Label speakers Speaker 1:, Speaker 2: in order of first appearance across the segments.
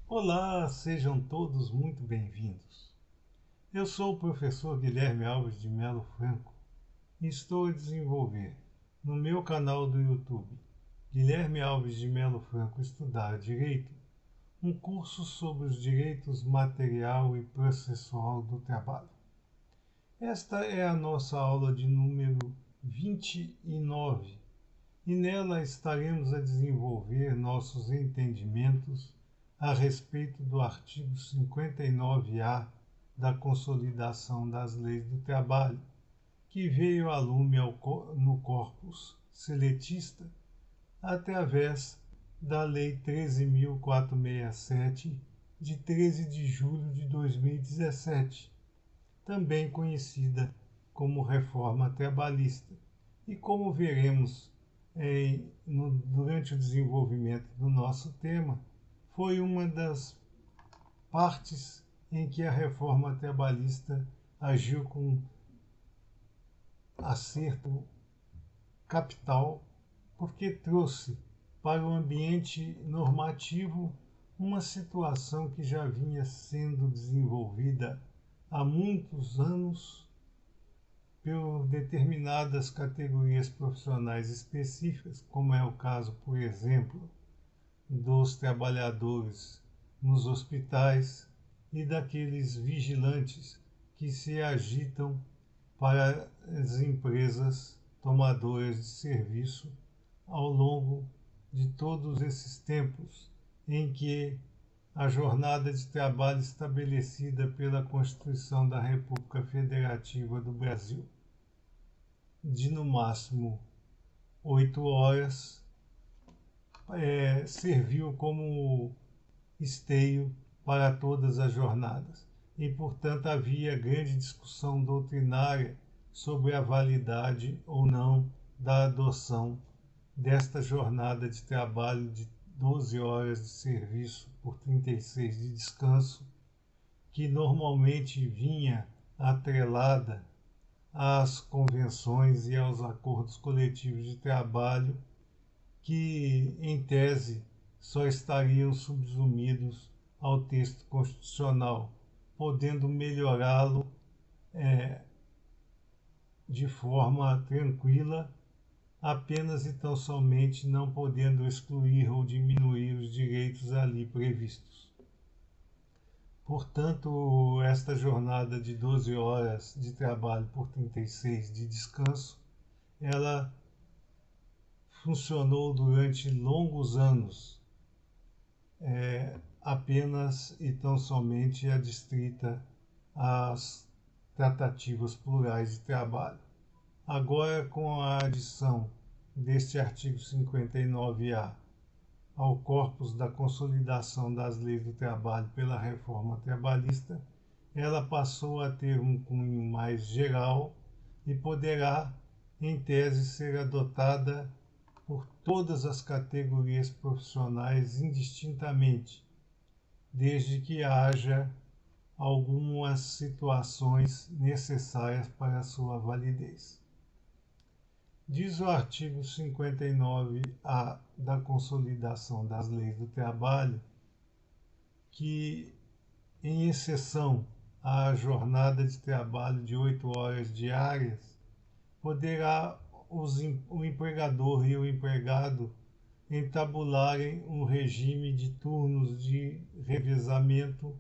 Speaker 1: Olá, sejam todos muito bem-vindos. Eu sou o professor Guilherme Alves de Melo Franco e estou a desenvolver no meu canal do YouTube, Guilherme Alves de Melo Franco Estudar Direito, um curso sobre os direitos material e processual do trabalho. Esta é a nossa aula de número 29 e nela estaremos a desenvolver nossos entendimentos a respeito do artigo 59-A da Consolidação das Leis do Trabalho, que veio a lume no corpus seletista através da Lei 13.467, de 13 de julho de 2017, também conhecida como Reforma Trabalhista. E como veremos durante o desenvolvimento do nosso tema, foi uma das partes em que a reforma trabalhista agiu com acerto capital, porque trouxe para o ambiente normativo uma situação que já vinha sendo desenvolvida há muitos anos por determinadas categorias profissionais específicas, como é o caso, por exemplo, dos trabalhadores nos hospitais e daqueles vigilantes que se agitam para as empresas tomadoras de serviço ao longo de todos esses tempos em que a jornada de trabalho estabelecida pela Constituição da República Federativa do Brasil, de no máximo 8 horas, serviu como esteio para todas as jornadas. E, portanto, havia grande discussão doutrinária sobre a validade ou não da adoção desta jornada de trabalho de 12 horas de serviço por 36 de descanso, que normalmente vinha atrelada às convenções e aos acordos coletivos de trabalho, que, em tese, só estariam subsumidos ao texto constitucional, podendo melhorá-lo de forma tranquila, apenas e tão somente não podendo excluir ou diminuir os direitos ali previstos. Portanto, esta jornada de 12 horas de trabalho por 36 de descanso, ela funcionou durante longos anos, apenas e tão somente adstrita às tratativas plurais de trabalho. Agora, com a adição deste artigo 59-A ao corpus da consolidação das leis do trabalho pela reforma trabalhista, ela passou a ter um cunho mais geral e poderá, em tese, ser adotada por todas as categorias profissionais indistintamente, desde que haja algumas situações necessárias para a sua validez. Diz o artigo 59-A da Consolidação das Leis do Trabalho que, em exceção à jornada de trabalho de 8 horas diárias, poderá o empregador e o empregado entabularem um regime de turnos de revezamento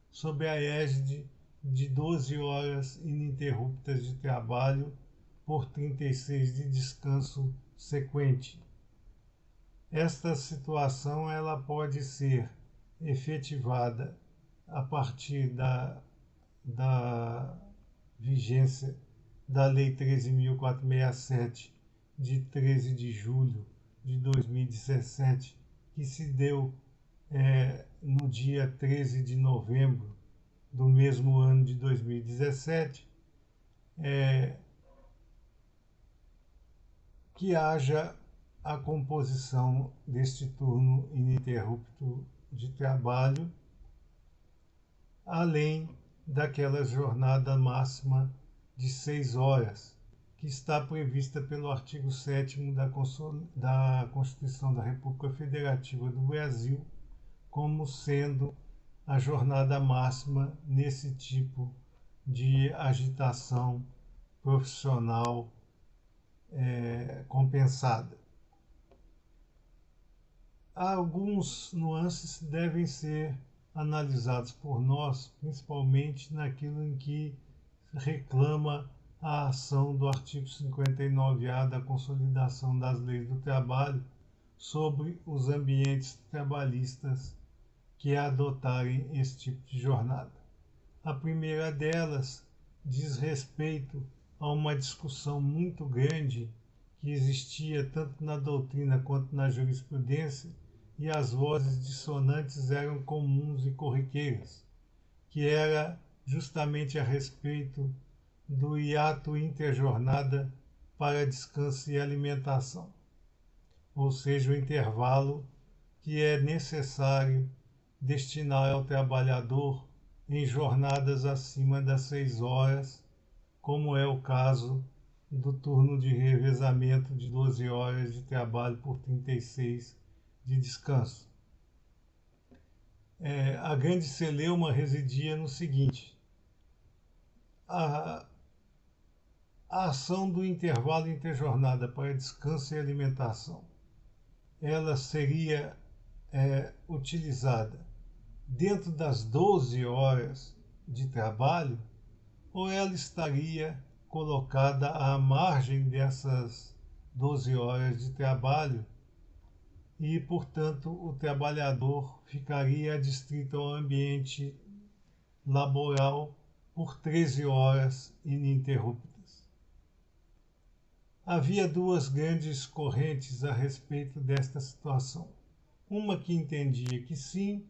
Speaker 1: sob a égide de 12 horas ininterruptas de trabalho por 36 de descanso sequente. Esta situação ela pode ser efetivada a partir da vigência da Lei 13.467, de 13 de julho de 2017, que se deu no dia 13 de novembro do mesmo ano de 2017, que haja a composição deste turno ininterrupto de trabalho, além daquela jornada máxima de 6 horas, que está prevista pelo artigo 7º da Constituição da República Federativa do Brasil, como sendo a jornada máxima nesse tipo de agitação profissional compensada. Alguns nuances devem ser analisados por nós, principalmente naquilo em que reclama a ação do artigo 59A da Consolidação das Leis do Trabalho sobre os ambientes trabalhistas que adotarem esse tipo de jornada. A primeira delas diz respeito a uma discussão muito grande que existia tanto na doutrina quanto na jurisprudência, e as vozes dissonantes eram comuns e corriqueiras, que era justamente a respeito do hiato interjornada para descanso e alimentação, ou seja, o intervalo que é necessário destinar ao trabalhador em jornadas acima das 6 horas, como é o caso do turno de revezamento de 12 horas de trabalho por 36 de descanso. A grande celeuma residia no seguinte: a ação do intervalo interjornada para descanso e alimentação, ela seria utilizada dentro das 12 horas de trabalho, ou ela estaria colocada à margem dessas 12 horas de trabalho e, portanto, o trabalhador ficaria adstrito ao ambiente laboral por 13 horas ininterruptas. Havia duas grandes correntes a respeito desta situação. Uma que entendia que sim,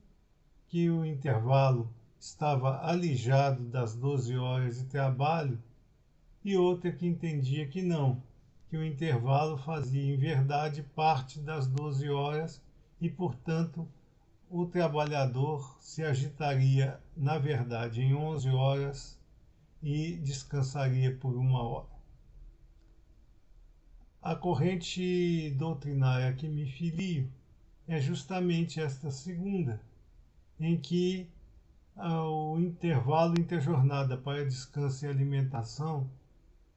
Speaker 1: que o intervalo estava alijado das 12 horas de trabalho, e outra que entendia que não, que o intervalo fazia em verdade parte das 12 horas e, portanto, o trabalhador se agitaria, na verdade, em 11 horas e descansaria por 1 hora. A corrente doutrinária a que me filio é justamente esta segunda, em que o intervalo interjornada para descanso e alimentação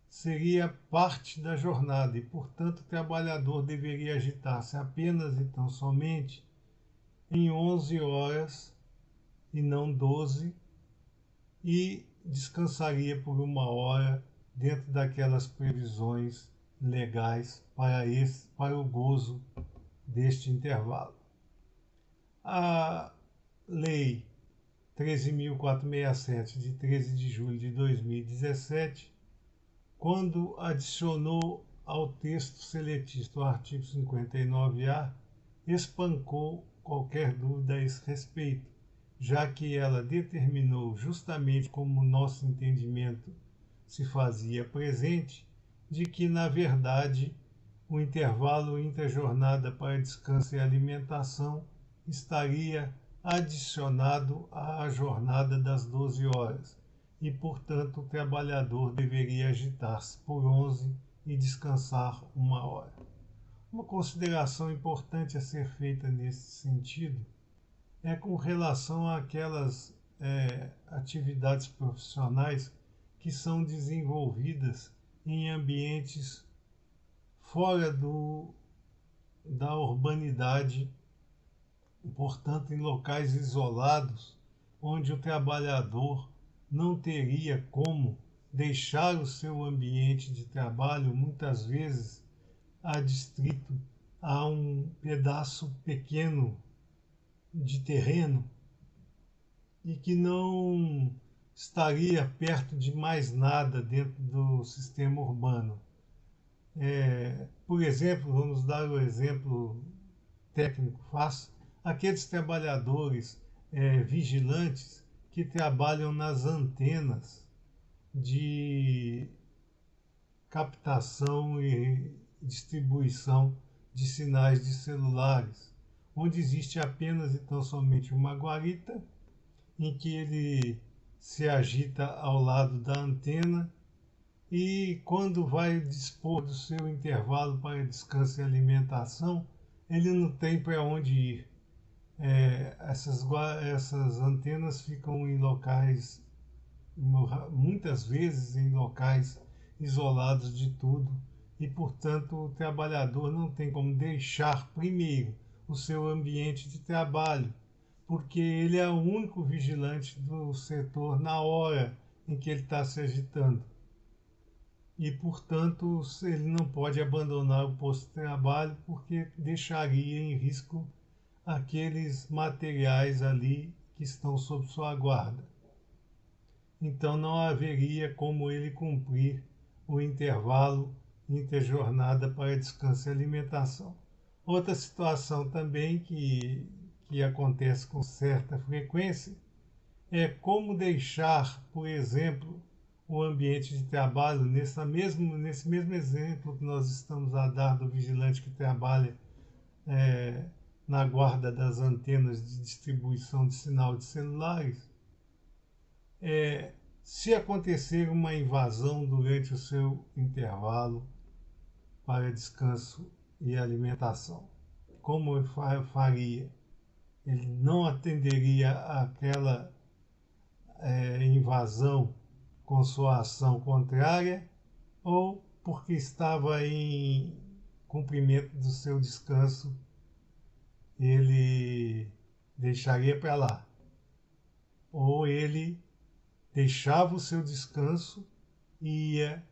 Speaker 1: seria parte da jornada e, portanto, o trabalhador deveria agitar-se apenas e tão somente em 11 horas e não 12, e descansaria por 1 hora dentro daquelas previsões legais para o gozo deste intervalo. A Lei 13.467, de 13 de julho de 2017, quando adicionou ao texto seletista o artigo 59A, espancou qualquer dúvida a esse respeito, já que ela determinou, justamente como o nosso entendimento se fazia presente, de que, na verdade, o intervalo interjornada para descanso e alimentação estaria adicionado à jornada das 12 horas e, portanto, o trabalhador deveria agitar-se por 11 e descansar 1 hora. Uma consideração importante a ser feita nesse sentido é com relação àquelas atividades profissionais que são desenvolvidas em ambientes fora da urbanidade, portanto, em locais isolados, onde o trabalhador não teria como deixar o seu ambiente de trabalho, muitas vezes adstrito a um pedaço pequeno de terreno e que não estaria perto de mais nada dentro do sistema urbano. Por exemplo, vamos dar o exemplo técnico fácil, aqueles trabalhadores vigilantes que trabalham nas antenas de captação e distribuição de sinais de celulares, onde existe apenas e tão somente uma guarita em que ele se agita ao lado da antena e, quando vai dispor do seu intervalo para descanso e alimentação, ele não tem para onde ir. essas antenas ficam em locais, muitas vezes em locais isolados de tudo, e portanto o trabalhador não tem como deixar primeiro o seu ambiente de trabalho, porque ele é o único vigilante do setor na hora em que ele está se agitando. E, portanto, ele não pode abandonar o posto de trabalho porque deixaria em risco aqueles materiais ali que estão sob sua guarda. Então não haveria como ele cumprir o intervalo interjornada para descanso e alimentação. Outra situação também que acontece com certa frequência é como deixar, por exemplo, o ambiente de trabalho, nesse mesmo exemplo que nós estamos a dar do vigilante que trabalha na guarda das antenas de distribuição de sinal de celulares, se acontecer uma invasão durante o seu intervalo para descanso e alimentação, como eu faria? Ele não atenderia àquela invasão com sua ação contrária, ou porque estava em cumprimento do seu descanso, ele deixaria para lá, ou ele deixava o seu descanso e ia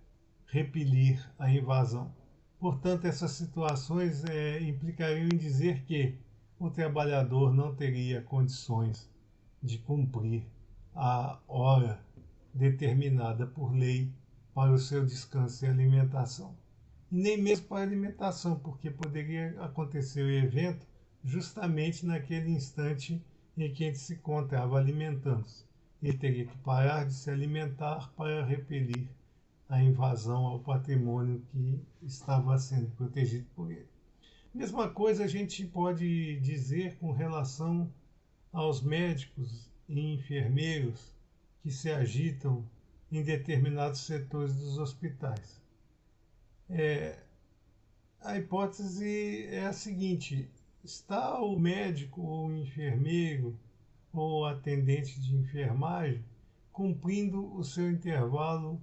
Speaker 1: repelir a invasão. Portanto, essas situações implicariam em dizer que o trabalhador não teria condições de cumprir a hora determinada por lei para o seu descanso e alimentação. E nem mesmo para a alimentação, porque poderia acontecer o evento justamente naquele instante em que ele se encontrava alimentando-se. Ele teria que parar de se alimentar para repelir a invasão ao patrimônio que estava sendo protegido por ele. Mesma coisa a gente pode dizer com relação aos médicos e enfermeiros que se agitam em determinados setores dos hospitais. A hipótese é a seguinte: está o médico ou o enfermeiro ou atendente de enfermagem cumprindo o seu intervalo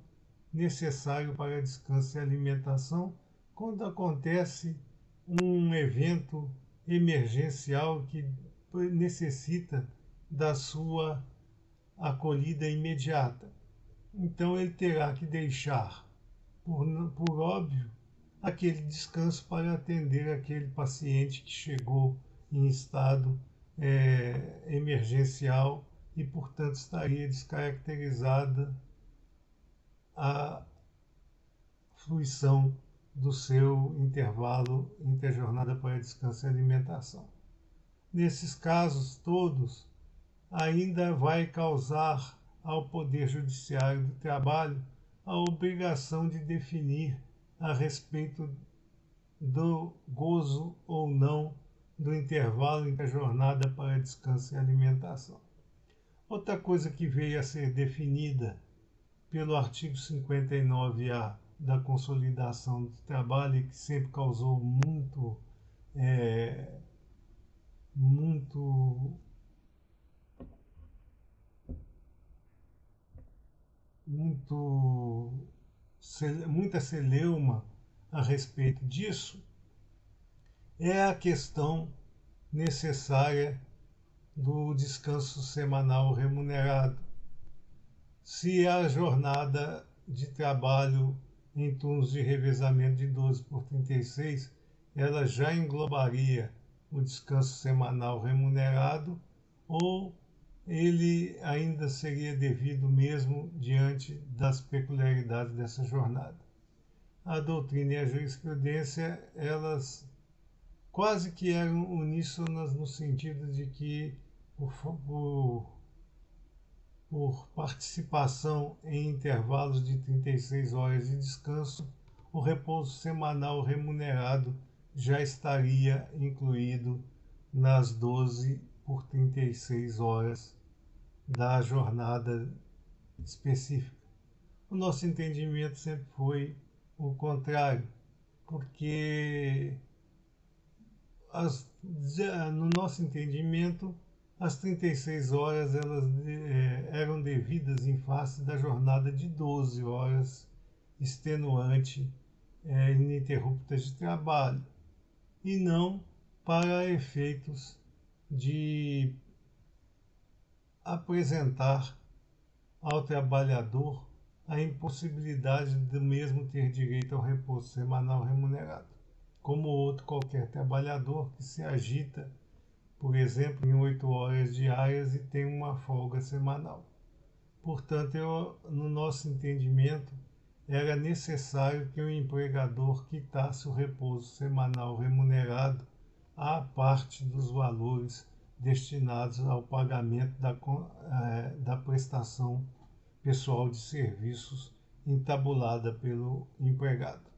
Speaker 1: necessário para descanso e alimentação quando acontece um evento emergencial que necessita da sua acolhida imediata? Então ele terá que deixar, por óbvio, aquele descanso para atender aquele paciente que chegou em estado emergencial e, portanto, estaria descaracterizada a fruição do seu intervalo interjornada para descanso e alimentação. Nesses casos todos, ainda vai causar ao Poder Judiciário do Trabalho a obrigação de definir a respeito do gozo ou não do intervalo entre a jornada para descanso e alimentação. Outra coisa que veio a ser definida pelo artigo 59A da Consolidação do Trabalho e que sempre causou muita celeuma a respeito disso, é a questão necessária do descanso semanal remunerado. Se a jornada de trabalho em turnos de revezamento de 12 por 36, ela já englobaria o descanso semanal remunerado, ou ele ainda seria devido mesmo diante das peculiaridades dessa jornada. A doutrina e a jurisprudência, elas quase que eram uníssonas no sentido de que, por participação em intervalos de 36 horas de descanso, o repouso semanal remunerado já estaria incluído nas 12 por 36 horas da jornada específica. O nosso entendimento sempre foi o contrário, porque No nosso entendimento, as 36 horas eram devidas em face da jornada de 12 horas extenuante, ininterruptas de trabalho, e não para efeitos de apresentar ao trabalhador a impossibilidade do mesmo ter direito ao repouso semanal remunerado, como outro qualquer trabalhador que se agita, por exemplo, em 8 horas diárias e tem uma folga semanal. Portanto, no nosso entendimento, era necessário que o empregador quitasse o repouso semanal remunerado à parte dos valores destinados ao pagamento da prestação pessoal de serviços entabulada pelo empregado.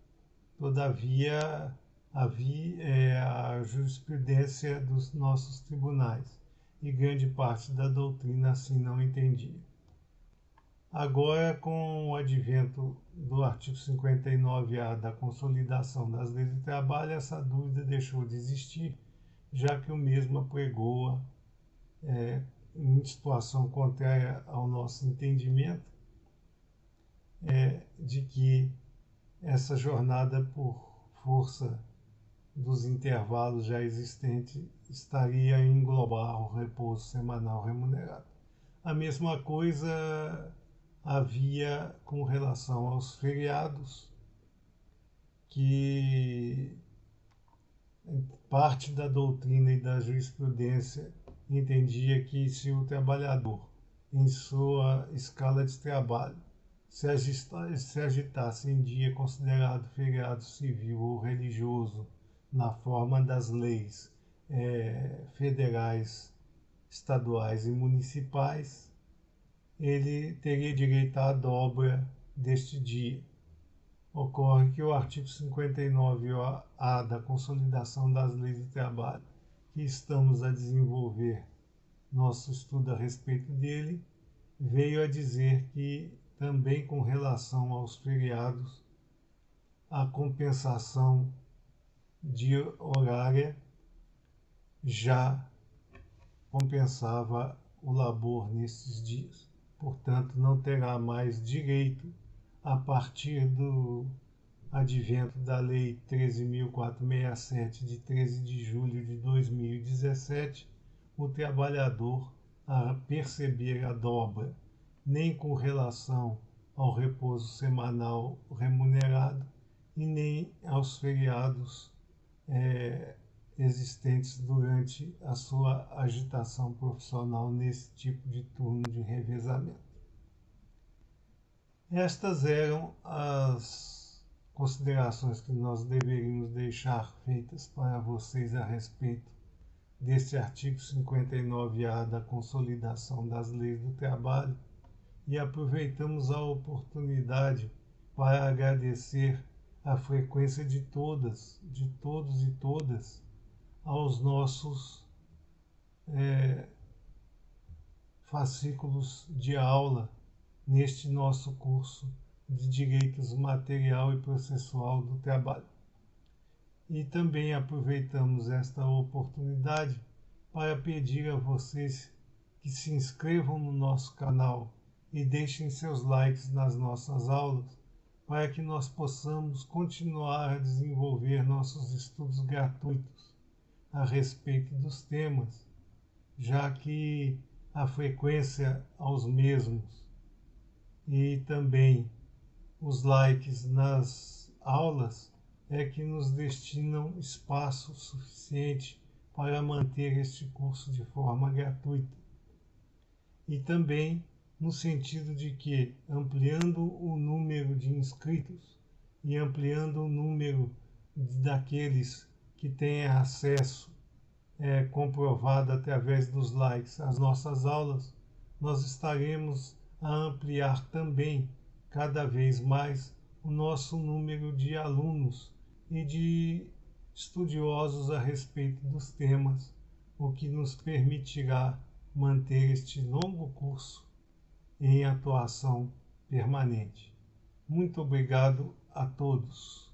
Speaker 1: Todavia, a jurisprudência dos nossos tribunais e grande parte da doutrina assim não entendia. Agora, com o advento do artigo 59-A da Consolidação das Leis do Trabalho, essa dúvida deixou de existir, já que o mesmo apregoa, em situação contrária ao nosso entendimento, de que essa jornada, por força dos intervalos já existentes, estaria a englobar o repouso semanal remunerado. A mesma coisa havia com relação aos feriados, que parte da doutrina e da jurisprudência entendia que se o trabalhador, em sua escala de trabalho, se agitasse em dia considerado feriado civil ou religioso na forma das leis federais, estaduais e municipais, ele teria direito à dobra deste dia. Ocorre que o artigo 59-A da Consolidação das Leis do Trabalho, que estamos a desenvolver nosso estudo a respeito dele, veio a dizer que também com relação aos feriados, a compensação de horária já compensava o labor nesses dias. Portanto, não terá mais direito, a partir do advento da Lei 13.467, de 13 de julho de 2017, o trabalhador a perceber a dobra, nem com relação ao repouso semanal remunerado e nem aos feriados existentes durante a sua agitação profissional nesse tipo de turno de revezamento. Estas eram as considerações que nós deveríamos deixar feitas para vocês a respeito deste artigo 59-A da Consolidação das Leis do Trabalho, e aproveitamos a oportunidade para agradecer a frequência de todos e todas aos nossos fascículos de aula neste nosso curso de Direitos Material e Processual do Trabalho. E também aproveitamos esta oportunidade para pedir a vocês que se inscrevam no nosso canal e deixem seus likes nas nossas aulas, para que nós possamos continuar a desenvolver nossos estudos gratuitos a respeito dos temas, já que a frequência aos mesmos e também os likes nas aulas é que nos destinam espaço suficiente para manter este curso de forma gratuita. E também no sentido de que, ampliando o número de inscritos e ampliando o número daqueles que têm acesso comprovado através dos likes às nossas aulas, nós estaremos a ampliar também cada vez mais o nosso número de alunos e de estudiosos a respeito dos temas, o que nos permitirá manter este longo curso em atuação permanente. Muito obrigado a todos.